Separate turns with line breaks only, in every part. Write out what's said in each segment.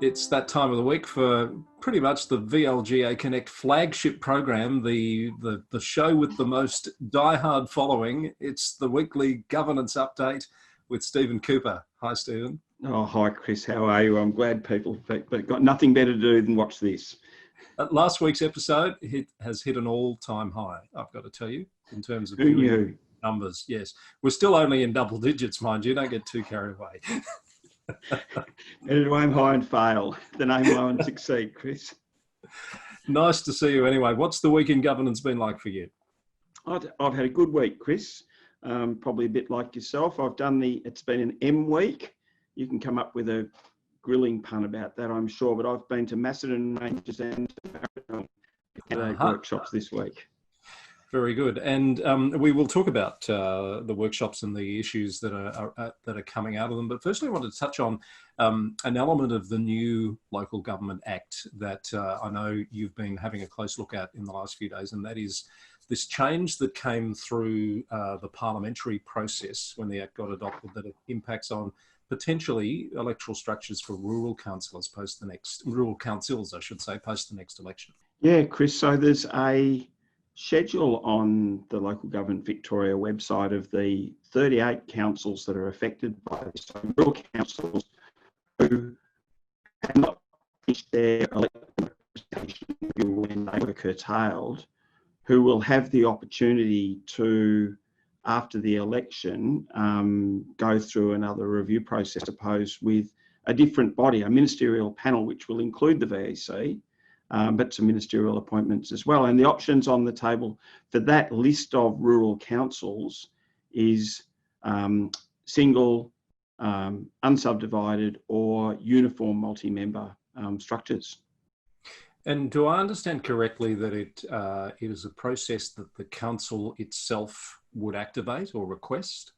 It's that time of the week for pretty much the VLGA Connect flagship program, the show with the most diehard following. It's the weekly governance update with Stephen Cooper. Hi, Stephen.
Oh, hi, Chris. How are you? I'm glad people have got nothing better to do than watch this.
Last week's episode has hit an all-time high, I've got to tell you, in terms of
Who knew?
Numbers. Yes, we're still only in double digits, mind you. Don't get too carried away.
Better to aim high and fail than aim low and succeed, Chris.
Nice to see you anyway. What's the week in governance been like for you?
I've had a good week, Chris. Probably a bit like yourself. It's been an M week. You can come up with a grilling pun about that, I'm sure, but I've been to Macedon Ranges and workshops this week. Very good.
And we will talk about the workshops and the issues that are coming out of them. But firstly, I wanted to touch on an element of the new Local Government Act that I know you've been having a close look at in the last few days, and that is this change that came through the parliamentary process when the Act got adopted, that it impacts on potentially electoral structures for rural councils post the next election.
Yeah, Chris. So there's a schedule on the Local Government Victoria website of the 38 councils that are affected by this. So rural councils who have not finished their electoral representation when they were curtailed, who will have the opportunity to, after the election, go through another review process, I suppose, with a different body, a ministerial panel, which will include the VEC, but some ministerial appointments as well. And the options on the table for that list of rural councils is single, unsubdivided, or uniform multi-member structures.
And do I understand correctly that it is a process that the council itself would activate or request?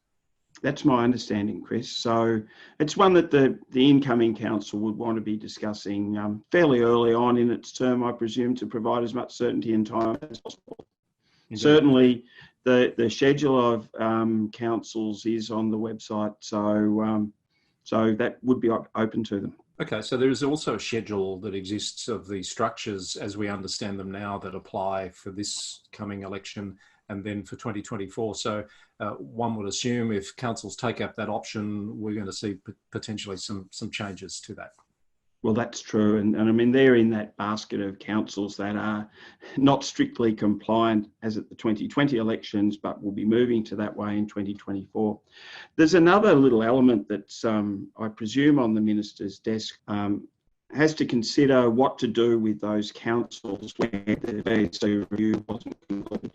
That's my understanding, Chris. So it's one that the incoming council would want to be discussing fairly early on in its term, I presume, to provide as much certainty and time as possible. Indeed. Certainly, the schedule of councils is on the website, so that would be open to them.
Okay, so there is also a schedule that exists of the structures as we understand them now that apply for this coming election and then for 2024. So one would assume if councils take up that option, we're going to see potentially some changes to that.
Well, that's true. And I mean, they're in that basket of councils that are not strictly compliant as at the 2020 elections, but will be moving to that way in 2024. There's another little element that's, I presume, on the minister's desk, has to consider what to do with those councils where the VEC review wasn't concluded.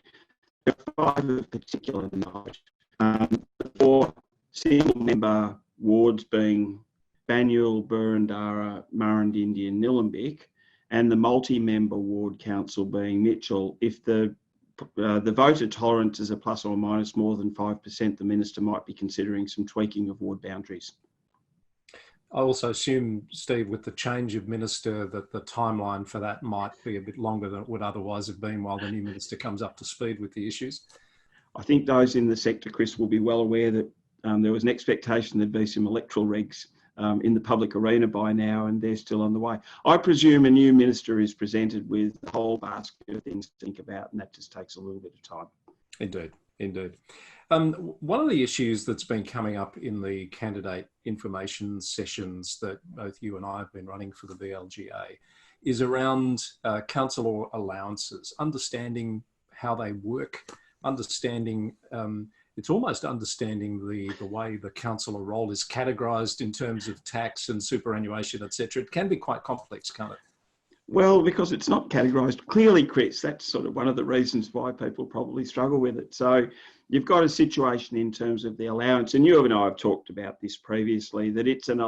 There are 5 of particular note. The 4 single-member wards being Banyule, Burundara, Murrindindi and Nillumbik, and the multi-member ward council being Mitchell. If the voter tolerance is a plus or minus more than 5%, the minister might be considering some tweaking of ward boundaries.
I also assume, Steve, with the change of minister, that the timeline for that might be a bit longer than it would otherwise have been while the new minister comes up to speed with the issues.
I think those in the sector, Chris, will be well aware that there was an expectation there'd be some electoral rigs in the public arena by now, and they're still on the way. I presume a new minister is presented with a whole basket of things to think about, and that just takes a little bit of time.
Indeed, indeed. One of the issues that's been coming up in the candidate information sessions that both you and I have been running for the VLGA is around councillor allowances, understanding how they work, understanding it's almost understanding the way the councillor role is categorised in terms of tax and superannuation, etc. It can be quite complex, can't it?
Well, because it's not categorised clearly, Chris, that's sort of one of the reasons why people probably struggle with it. So you've got a situation in terms of the allowance, and you and I have talked about this previously, that it's an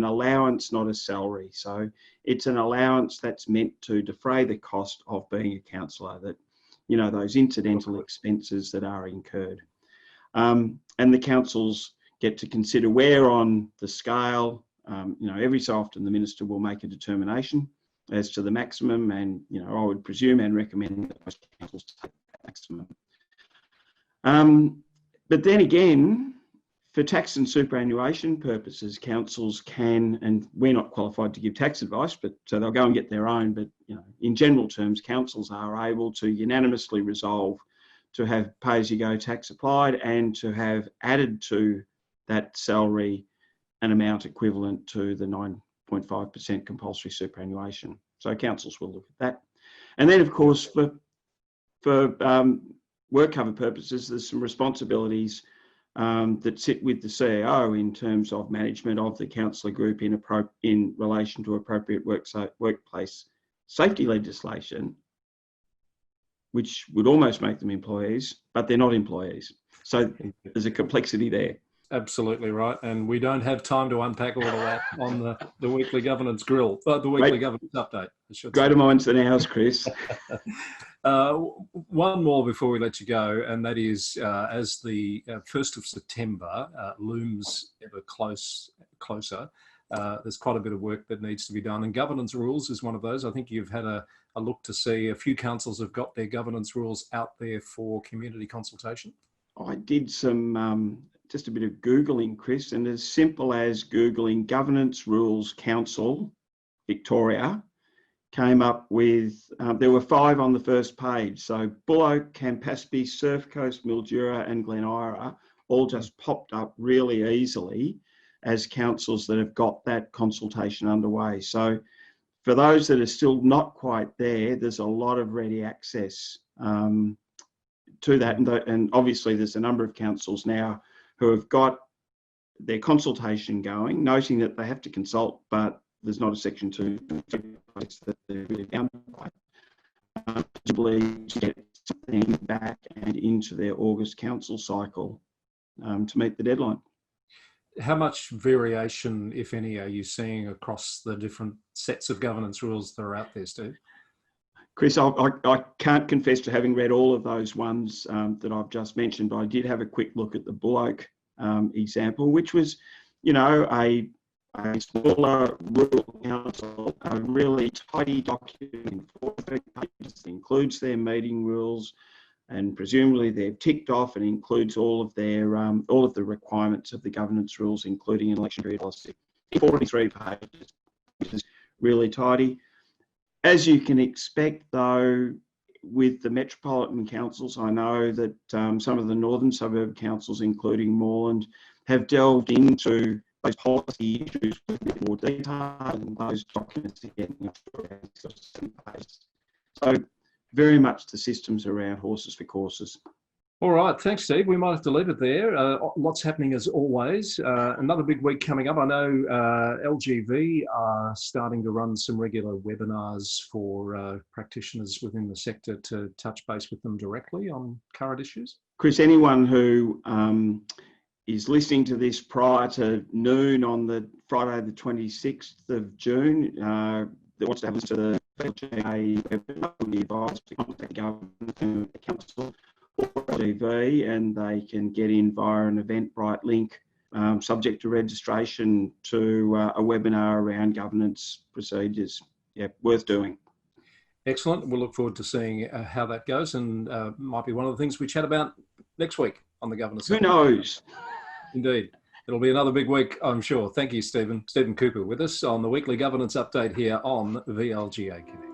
allowance, not a salary. So it's an allowance that's meant to defray the cost of being a councillor, that, you know, those incidental expenses that are incurred. And the councils get to consider where on the scale, you know, every so often the minister will make a determination as to the maximum, and, you know, I would presume and recommend that most councils take that maximum. But then again, For tax and superannuation purposes, councils can, and we're not qualified to give tax advice, but so they'll go and get their own. But in general terms, councils are able to unanimously resolve to have pay-as-you-go tax applied and to have added to that salary an amount equivalent to the 9.5% compulsory superannuation. So councils will look at that. And then, of course, for work cover purposes, there's some responsibilities that sit with the CEO in terms of management of the councillor group in relation to appropriate workplace safety legislation, which would almost make them employees, but they're not employees. So there's a complexity there.
Absolutely right. And we don't have time to unpack all of that on the weekly governance grill, the weekly governance update.
Greater minds than ours, Chris.
One more before we let you go, and that is as the 1st of September looms ever closer, there's quite a bit of work that needs to be done, and governance rules is one of those. I think you've had a look to see a few councils have got their governance rules out there for community consultation. I
did some just a bit of Googling, Chris, and as simple as Googling Governance Rules Council Victoria came up with, there were 5 on the first page. So Bullock, Campaspe, Surf Coast, Mildura and Glen Ira all just popped up really easily as councils that have got that consultation underway. So for those that are still not quite there, there's a lot of ready access to that. And obviously there's a number of councils now who have got their consultation going, noting that they have to consult, but there's not a section 2 that they're really bound by. To get something back and into their August council cycle to meet the deadline.
How much variation, if any, are you seeing across the different sets of governance rules that are out there, Steve?
Chris, I can't confess to having read all of those ones that I've just mentioned, but I did have a quick look at the Bullock example, which was, a smaller rural council, a really tidy document, 40 pages, includes their meeting rules, and presumably they've ticked off and includes all of their all of the requirements of the governance rules, including an election period policy. 43 pages, which is really tidy. As you can expect, though, with the metropolitan councils, I know that some of the northern suburb councils, including Moreland, have delved into those policy issues with a bit more detail, and those documents are getting up to around 7 pages. So very much the systems around horses for courses.
All right, thanks, Steve. We might have to leave it there. Lots happening as always. Another big week coming up. I know LGV are starting to run some regular webinars for practitioners within the sector to touch base with them directly on current issues.
Chris, anyone who is listening to this prior to noon on the Friday the 26th of June that wants to have a listen to the VLGA webinar will be advised to contact the council or LGV, and they can get in via an Eventbrite link subject to registration to a webinar around governance procedures. Yeah, worth doing.
Excellent. We'll look forward to seeing how that goes, and might be one of the things we chat about next week on the governance.
Who knows?
Indeed. It'll be another big week, I'm sure. Thank you, Stephen. Stephen Cooper with us on the weekly governance update here on VLGA Connect.